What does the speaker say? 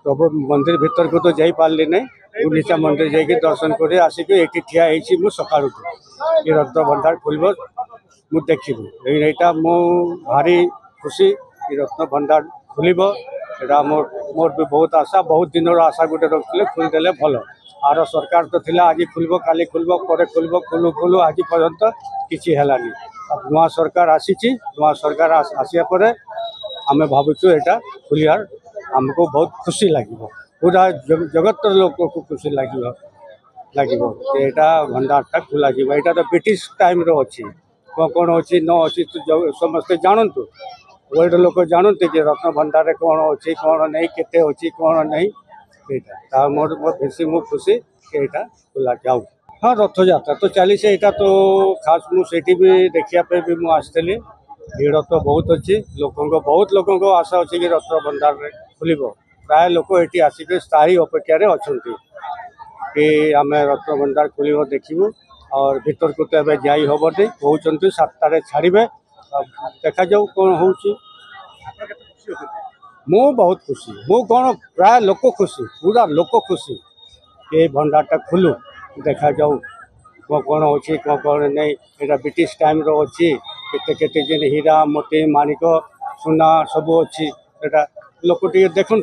प्रभु मंदिर भीतर को तो जाई पारली नहीं गुंडीचा मंदिर जाकि दर्शन कर आसिक ये ठिया हो सका ये रक्त भंडार खोल मु देखी यहाँ मु भारी खुशी ये रत्न भंडार खोल मोर मोर भी बहुत आशा बहुत दिन आशा गोटे रखते खोलदे भल आर सरकार तो थिला आज खुलबो काली खुलबो पर खुलबो खोलू खोलू आज पर्यंत किसी है नुआ सरकार आसी नुआ सरकार आसिया पर आम भावुँ यहाँ खुलियार आमको बहुत खुशी लगे पूरा जगत लोक को खुशी लगे यहाँ भंडारटा खोल यहाँ तो ब्रिटिश टाइम अच्छी कौन अच्छी न अच्छी समस्ते जानतु वर्ल्ड लोक जानते कि रत्न भंडार कौन अच्छी कौन नहीं केते अच्छी कौन नहीं यहाँ मोर बेसी मु खुशी यहाँ खोला जाऊ। हाँ रथ यात्रा तो चली यहाँ तो खास मुझे भी देखापी भी मुझे आसती भीड़ तो बहुत अच्छी बहुत लोक आशा अच्छी कि रथ भंडार खोल प्राय लोक ये आसिक स्थायी अपेक्षा अच्छा कि आम रथ भंडार खोल देखू और भीतर को तो ए जाई हम नहीं कहते 7टार छाड़े देखा जाऊ कौन हो बहुत खुशी मु कौन प्राय लोक खुशी पूरा लोक खुशी ये भंडारटा खोलू देखा जाऊ कौन अच्छी कौन नहीं यहाँ ब्रिटिश टाइम अच्छी केते हीरा मोती माणिक सुना सब अच्छी लोक टे देखु